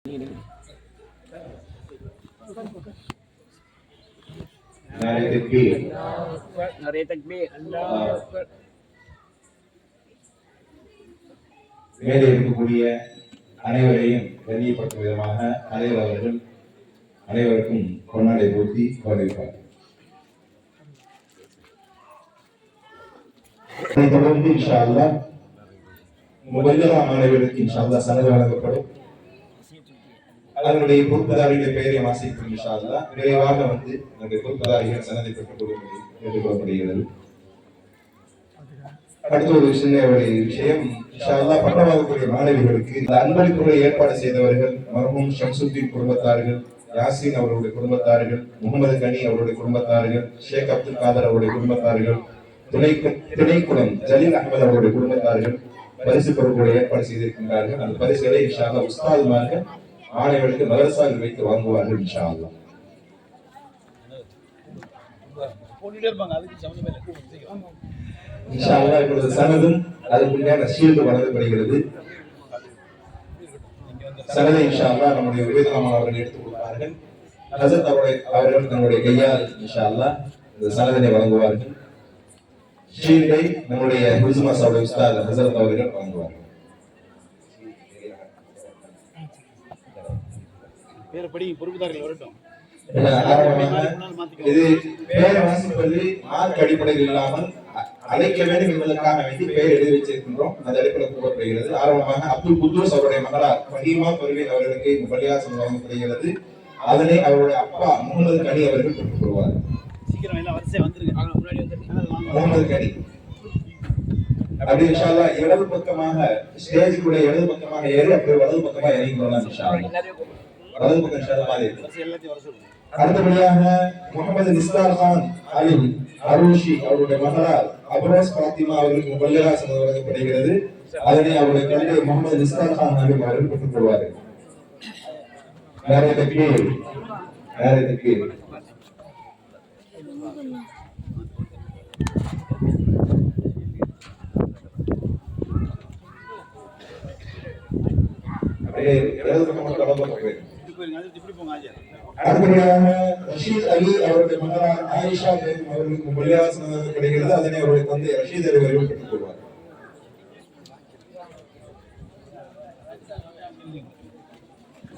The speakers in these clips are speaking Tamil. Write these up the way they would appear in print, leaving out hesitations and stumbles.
மேலே இருக்கக்கூடிய அனைவரையும் கண்ணியப்படுத்தும் விதமாக தலைவர் அவர்கள் அனைவருக்கும் கொண்டாடை போட்டி வரவேற்பார். தொடர்ந்து இன்ஷா அல்லாஹ் முபல்லகா மாணவர்களுக்கு இன்ஷா அல்லாஹ் சனது வழங்கப்படும். அதனுடைய பொறுப்புதாரிகளுடைய பெயரை வாசிக்கும் இன்ஷா அல்லாஹ் விரைவாக வந்து நம்முடைய பொறுப்புதாரிகள் சனதை பெற்றுக் கொள்ளும்படி கேட்டுக்கொள்ளப்படுகிறது. அடுத்த ஒரு விஷயம் இன்ஷா அல்லாஹ் பட்டவாகக்கூடிய மாணவிகளுக்கு இந்த அன்பளிப்புகளை ஏற்பாடு செய்தவர்கள் மர்ஹூம் ஷம்சுத்தீன் குடும்பத்தார்கள், யாசின் அவருடைய குடும்பத்தார்கள், முகமது கனி அவருடைய குடும்பத்தார்கள், ஷேக் அப்துல் காதர் அவருடைய குடும்பத்தார்கள், துணைக்குளம் ஜலீல் அஹமது அவருடைய குடும்பத்தார்கள் பரிசு பொருட்களை ஏற்பாடு செய்திருக்கின்றார்கள். அந்த பரிசுகளை இன்ஷா அல்லாஹ் உஸ்தாதுமார்கள் மாணவர்களுக்கு மதரசாவில் வைத்து வாங்குவார்கள் இன்ஷா அல்லாஹ். இன்ஷா அல்லாஹ் இப்பொழுது சனதும் அதற்குண்டான ஷீல்டு வழங்கப்படுகிறது. சனதை இன்ஷா அல்லாஹ் நம்முடைய உபேதமான் அவர்கள் எடுத்துக் கொடுப்பார்கள். ஹசரத் அவர்கள் தன்னுடைய கையால் இன்ஷா அல்லாஹ் இந்த சனதனை வழங்குவார்கள். ஷீல்டை நம்முடைய ஹுஸ்மாசாவுடைய உஸ்தாத் ஹசரத் அவர்கள் வழங்குவார்கள். பேர் படி பொறுப்புதாரிகள் வரட்டும். இது பேர் வாசிப்பது மார்க் அடிப்படையில் இல்லாமல் அழைக்க வேண்டும் என்பதற்காக வேண்டி பெயர் எழுதி வச்சிருக்கின்றோம். அந்த அடிப்படையில் கூறப்படுகிறது. ஆரம்பமாக அப்துல் குத்தூஸ் அவருடைய மகளார் ஃபஹீமா பர்வீன் அவர்களுக்கு இந்த பள்ளியாசம் வழங்கப்படுகிறது. அதனை அவருடைய அப்பா முகமது கனி அவர்கள் பெற்றுக் கொள்வார். சீக்கிரம் எல்லாம் வரிசை வந்துருங்க. முன்னாடி வந்து முகமது கனி அப்படி இன்ஷா அல்லாஹ் இடது பக்கமாக ஸ்டேஜுக்குள்ள இடது பக்கமாக ஏறி அப்படியே வலது பக்கமாக இறங்கிக்கொள்ளலாம் இன்ஷா அல்லாஹ். வலது பக்கம் இன்ஷா அல்லாஹ் மாதிரி எல்லாத்தையும் வர சொல்லுங்க. அடுத்தபடியாக முகமது நிஸ்தார் கான் அலி அருஷி அவருடைய மகளார் அப்ரோஸ் பாத்திமா அவர்களுக்கு பள்ளியாசம் வழங்கப்படுகிறது. அதனை அவருடைய தந்தை முகமது நிஸ்தார் கான் அலி அவர்கள் பெற்றுக் கொள்வார்கள். அடுத்தபடியாக ரஷீத் அலி அவருடைய மகளார் ஆயிஷா பேகம் அவர்களுக்கு பள்ளியாசம் வழங்கப்படுகிறது. அதனை அவருடைய தந்தை ரஷீத் அலி அவர்கள் பெற்றுக் கொள்வார்.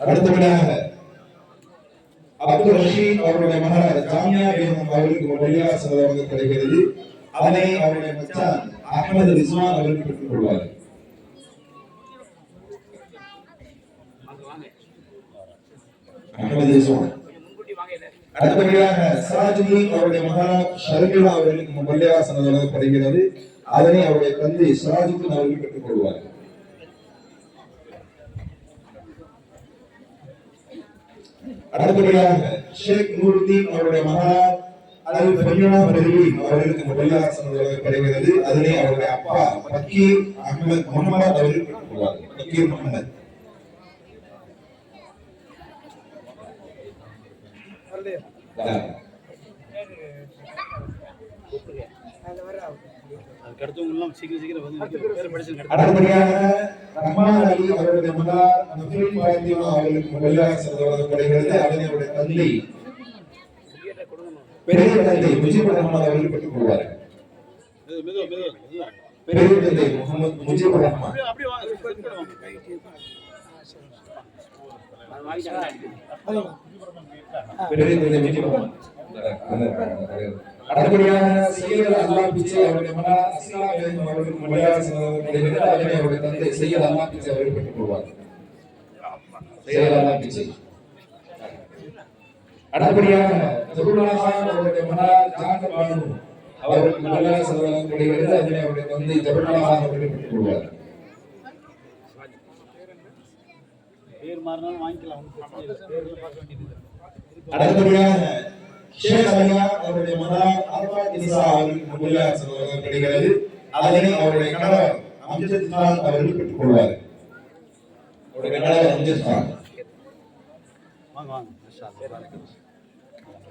அடுத்தபடியாக அப்துல் ரஷீத் அவருடைய மகளார் ஜாமியா பேகம் அவர்களுக்கு பள்ளியாசம் வழங்கப்படுகிறது. அதனை அவருடைய மச்சான் அஹமது ரிஸ்வான் அவர்கள் பெற்றுக் கொள்வார். அடுத்தபடியாக சிராஜுதீன் அவருடைய மகளார் ஷர்மிளா அவர்களுக்கு பள்ளியாசம் வழங்கப்படுகிறது. அதனை அவருடைய தந்தை சிராஜுதீன் அவர்கள் பெற்றுக் கொள்வார். அடுத்தபடியாக ஷேக் நூருதீன் அவருடைய மகளார் அல் ஃபரீனா பர்வீன் அவர்களுக்கு பள்ளியாசம் வழங்கப்படுகிறது. அதனை அவருடைய அப்பா பக்கீர் அஹ்மத் முகமது அவர்கள் பெற்றுக் கொள்வார். பக்கீர் முகமது. அடுத்தபடியாக ரஹ்மான் அலி அவருடைய மகளார் நஃபீல் ஃபாத்திமா அவர்களுக்கு பள்ளியாசம் வழங்கப்படுகிறது. அதனை அவருடைய தந்தை பெரிய தந்தை முஜிபுர் ரஹ்மான் அவர்கள் பெற்றுக் கொள்வார்கள். பெரிய தந்தை முகமது முஜிபுர் ரஹ்மான். அடுத்தபடியாக சையத் அல்லாஹ் பிச்சை அவருடைய மகளார் அஸ்லா பேகம் அவர்களுக்கு பள்ளியாசம் வழங்கப்படுகிறது. அதனை அவருடைய தந்தை சையத் அல்லாஹ் பிச்சை அவர்கள் பெற்றுக் கொள்வார். சையத் அல்லாஹ் பிச்சை. அடுத்தபடியாக ஜபுல்லாஹ் கான் அவருடைய மகளார் ஜாகர் பானு அவர்களுக்கு பள்ளியாசம் வழங்கப்படுகிறது. அதனை அவருடைய தந்தை ஜபுல்லாஹ் கான் அவர்கள் பெற்றுக் கொள்வார். அடுத்தபடியாக ஷேக் அலியா அவருடைய மகளார் அர்ஃபாத் நிசா அவர்களுக்கு பள்ளியாசம் வழங்கப்படுகிறது. அதனை அவருடைய கணவர் அம்ஜத் கான் அவர்கள் பெற்றுக் கொள்வார். அவருடைய கணவர் அம்ஜத் கான்.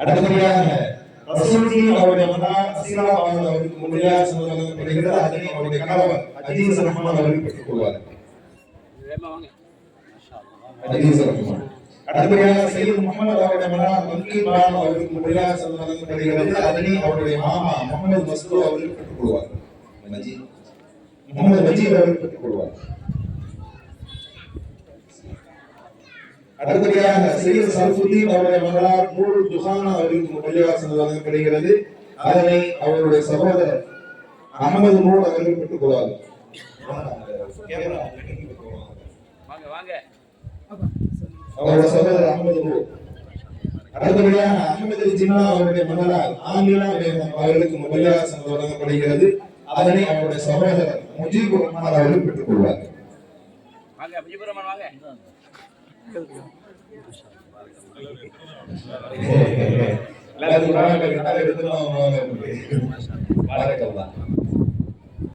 அடுத்தபடியாக ரசூலுதீன் அவருடைய மகளார் அசீரா அவர்களுக்கு பள்ளியாசம் வழங்கப்படுகிறது. அதனை அவருடைய கணவர் அஜீஸ் ரஹ்மான் அவர்கள் பெற்றுக் கொள்வார். அஜீஸ் ரஹ்மான். அடுத்தபடியாக சையத் முகமது அவருடைய மகனார் மன்கீர் பானு அவர்களுக்கு முறையாக வழங்கப்படுகிறது. அதனை அவருடைய மாமா முகமது மஸ்ரூ அவர்கள் பெற்றுக் கொள்வார். முகமது மஜீத் அவர்கள் பெற்றுக் கொள்வார். அடுத்தபடியாக சையத் சல்ஃபுதீன் அவருடைய மகனார் நூறு துஹானா அவர்களுக்கு முறையாக வழங்கப்படுகிறது. அதனை அவருடைய சகோதரர் அகமது நூர் அவர்கள் பெற்றுக் கொள்வார். அவருடைய சகோதரர் அகமது நூர். அடுத்தபடியாக அகமது ஜின்னா அவருடைய மகனார் ஆமினா அவர்களுக்கு முறையாக வழங்கப்படுகிறது. அதனை அவருடைய சகோதரர் முஜீபுர் ரஹ்மான் அவர்கள் பெற்றுக் கொள்வார். எல்லாரும்